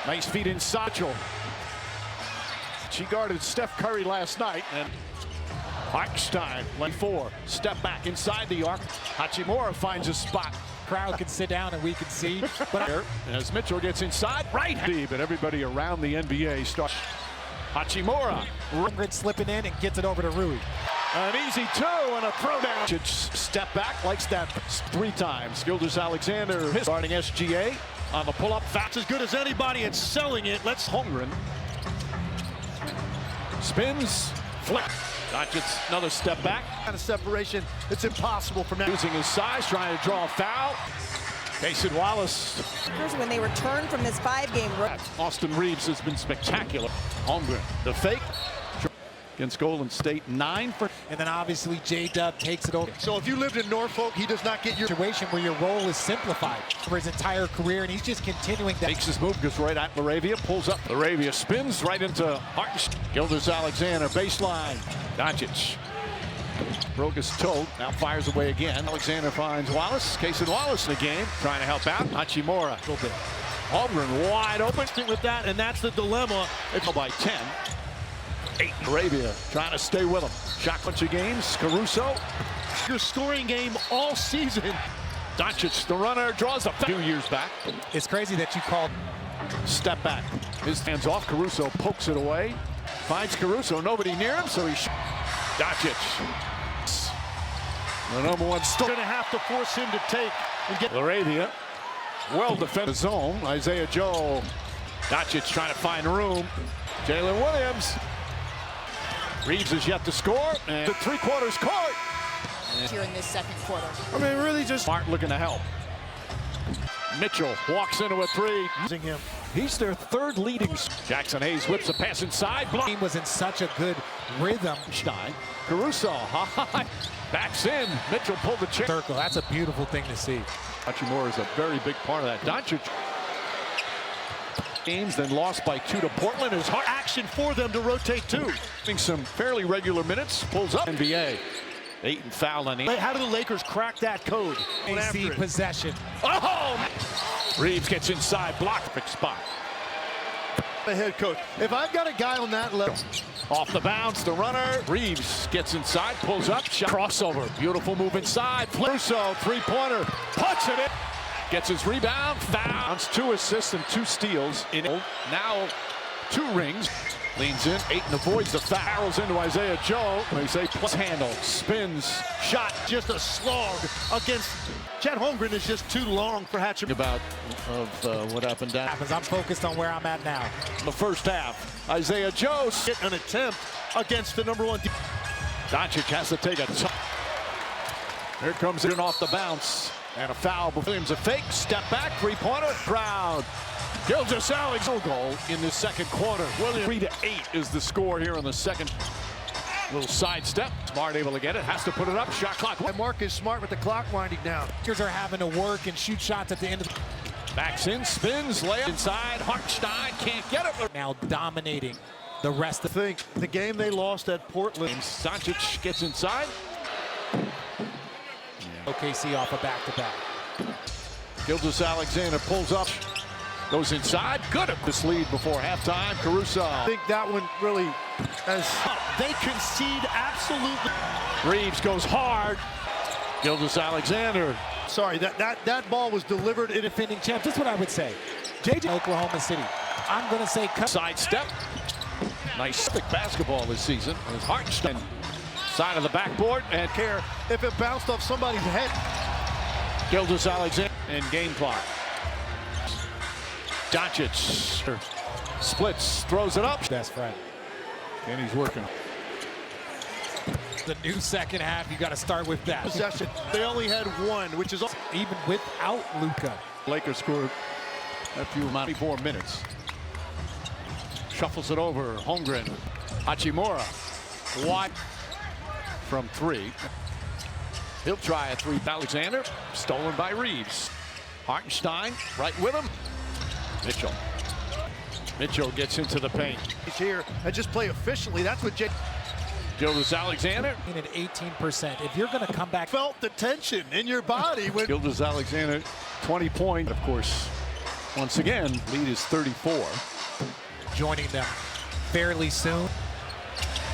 Nice feed inside. She guarded Steph Curry last night. And Hartenstein, lane 4. Step back inside the arc. Hachimura finds a spot. Crowd can sit down and we can see. But as Mitchell gets inside, right. But everybody around the NBA starts. Hachimura. Holmgren slipping in and gets it over to Rui. An easy 2 and a throwdown. Step back, likes that 3 times. Gilgeous-Alexander starting SGA on the pull-up. That's as good as anybody at selling it. Let's Holmgren. Spins, flick. Doncic, another step back. Kind of separation, it's impossible from now. Using his size, trying to draw a foul. Cason Wallace. When they return from this 5-game run. Austin Reeves has been spectacular. Holmgren, the fake. Against Golden State, 9 for. And then obviously J-Dub takes it over. So if you lived in Norfolk, he does not get your situation where your role is simplified for his entire career, and he's just continuing that. Makes his move, goes right at Laravia, pulls up. Laravia spins right into Hartenstein. Gilgeous-Alexander, baseline. Doncic. Broke his toe, now fires away again. Alexander finds Wallace. Cason Wallace in the game, trying to help out. Hachimura. A little bit. Holmgren wide open. With that, and that's the dilemma. It's by 10. 8. Arabia trying to stay with him. Shot bunch of games. Caruso. Your scoring game all season. Doncic, the runner, draws a 2 years back. It's crazy that you called. Step back. His hands off. Caruso pokes it away. Finds Caruso. Nobody near him, so he. Doncic. The number 1 Still going to have to force him to take and get. Laravia. Well defended zone. Isaiah Joe. Doncic trying to find room. Jalen Williams. Reeves is yet to score, and the 3/4 court. Here in this second quarter. I mean, really just Smart looking to help. Mitchell walks into a 3. using him. He's their 3rd leading. Jackson Hayes whips a pass inside. The team was in such a good rhythm. Stein. Caruso. Backs in. Mitchell pulled the chair. Circle. That's a beautiful thing to see. Hachimura is a very big part of that. Doncic. Games, then lost by 2 to Portland. Is hard Action for them to rotate 2. having some fairly regular minutes. Pulls up. NBA. 8 and foul on 8. How do the Lakers crack that code? AC possession. Oh! Reeves gets inside. Block. Perfect spot. The head coach. If I've got a guy on that level. Off the bounce, the runner. Reeves gets inside, pulls up, shot. Crossover. Beautiful move inside. Caruso, 3-pointer. Puts it in. Gets his rebound. Foul. 2 assists and 2 steals. Now 2 rings. Leans in, 8 and avoids the foul. Arrows into Isaiah Joe. They say plus handle. Spins. Shot. Just a slog against. Chet Holmgren is just too long for Hachimura. About what happened down I'm focused on where I'm at now. the first half. Isaiah Joe. Get an attempt against the number 1. Doncic has to take a Here comes it off the bounce. And a foul. Williams a fake. Step back. 3-pointer. Crowd. Gilgeous-Alexander goal in the second quarter. Williams 3-8 is the score here in the second. Little sidestep. Smart able to get it. Has to put it up. Shot clock. And Marcus Smart with the clock winding down. Lakers are having to work and shoot shots at the end of the. Backs in. Spins. Layup inside. Hartenstein can't get it. Now dominating the rest of. Think the game they lost at Portland. Doncic gets inside. OKC off a back-to-back. Gilgeous-Alexander pulls up. Goes inside. Good at this lead before halftime. Caruso. I think that one really has. They concede absolutely. Reeves goes hard. Gilgeous-Alexander. Sorry, that ball was delivered in Defending champs. That's what I would say. JJ Oklahoma City. I'm going to say cut. Sidestep. Nice thick basketball this season. As Hartenstein side of the backboard and care if it bounced off somebody's head. Gilgeous-Alexander and game clock. Doncic splits, throws it up. Best friend. And he's working. The new second half, you got to start with that. Possession. They only had 1, which is Even without Luka. Lakers scored a few amount of 4 minutes. Shuffles it over. Holmgren. Hachimura. Wide from 3. He'll try a 3. Alexander. Stolen by Reeves. Hartenstein right with him. Mitchell. Mitchell gets into the paint. he's here and just play efficiently. That's what Gilgeous-Alexander. At 18%. If you're going to come back. Felt the tension in your body. When Gilgeous-Alexander, 20 points. Of course, Once again, lead is 34. Joining them fairly soon.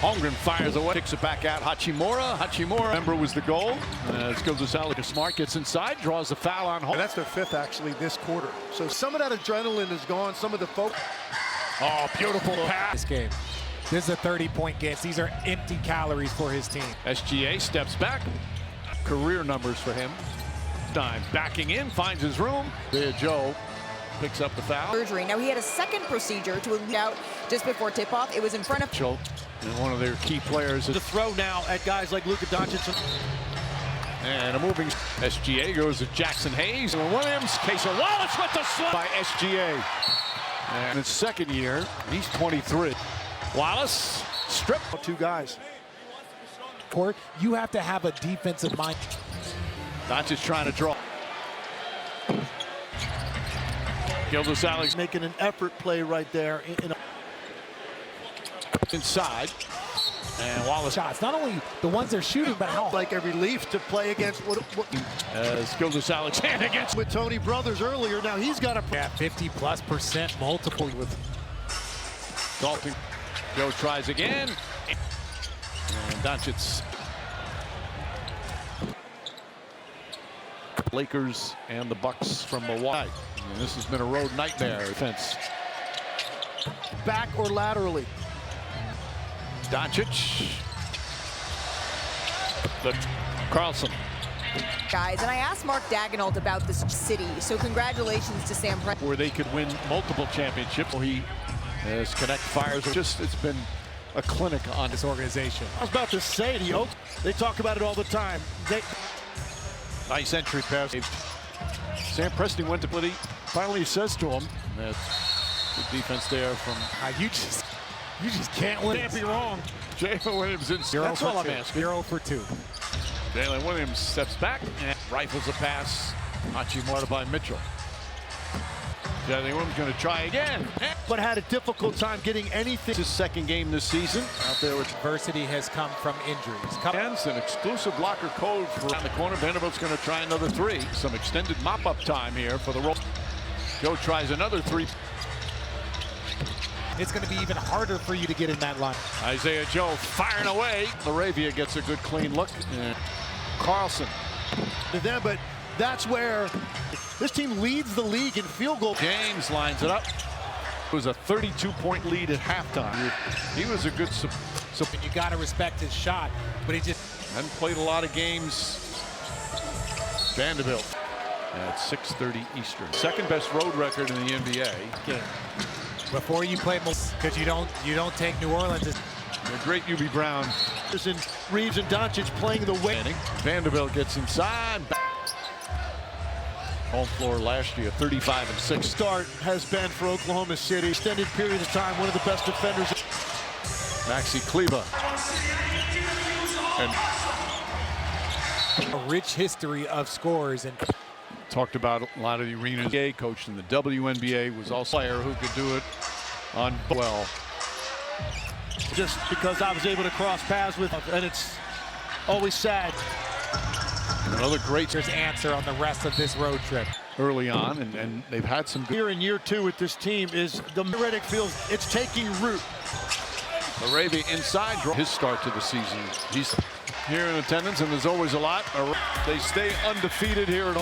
Holmgren fires away, kicks it back out. Hachimura, remember, was the goal. Gilgeous-Alexander Smart gets inside, draws the foul on Holmgren. And that's their fifth, actually, this quarter. So some of that adrenaline is gone. Some of the focus. Oh, beautiful pass. This game. This is a 30-point game. These are empty calories for his team. SGA steps back. Career numbers for him. Time backing in, finds his room. There, Joe picks up the foul. Surgery. Now he had a second procedure to lead out just before tip-off. It was in front of Mitchell, and one of their key players. The throw now at guys like Luka Doncic. And a moving SGA goes to Jackson Hayes. And Williams, Cason Wallace with the slap by SGA. And in his second year, he's 23. Wallace, strip. Two guys. Court, you have to have a defensive mind. Doncic trying to draw. Gilgeous-Alexander Making an effort play right there. inside. And Wallace Shots, not only the ones they're shooting, but how Like a relief to play against what as Gilgeous-Alexander against with Tony Brothers earlier. Now he's got a 50+% multiple with Dalton. Joe tries again. And Doncic. Lakers and the Bucks from Milwaukee. And this has been a road nightmare defense. back or laterally. Doncic. The Carlson. guys. And I asked Mark Daigneault about this city. So congratulations to Sam Presti. Where they could win multiple championships. He has connect fires. It's been a clinic on this organization. I was about to say the Oaks. They talk about it all the time. Nice entry pass. Sam Presti went to play. Finally says to him, that's good defense there from You just can't win. Can't be wrong. Jalen Williams. That's all I'm asking. 0 for 2. Jalen Williams steps back and rifles a pass. Hachimura by Mitchell. Jalen Williams going to try again. But had a difficult time getting anything. His second game this season. Out there with Adversity has come from injuries. hands, an exclusive blocker code for around the corner. Vanderbilt's going to try another three. Some extended mop-up time here for the roll. Joe tries another three. It's going to be even harder for you to get in that line. Isaiah Joe firing away. Laravia gets a good clean look. And Carlson. To them, but that's where this team leads the league in field goal. James lines it up. It was a 32-point lead at halftime. He was a good You got to respect his shot, but he just hadn't played a lot of games. Vanderbilt at 6:30 Eastern. Second best road record in the NBA. game. Before you play, because you don't take New Orleans. The great Hubie Brown. And Reeves and Doncic playing the way. Vanderbilt gets inside. Home floor last year, 35-6. Start has been for Oklahoma City. Extended period of time, one of the best defenders. Maxi Kleber. And A rich history of scores and talked about a lot of the arenas. Coached in the WNBA, was also a player who could do it on well. Just because I was able to cross paths with him, and it's always sad. Another great answer on the rest of this road trip. early on, and they've had some good. Here in year two with this team is the Riddick feels it's taking root. Laravia inside, his start to the season. He's here in attendance, and there's always a lot. They stay undefeated here at home.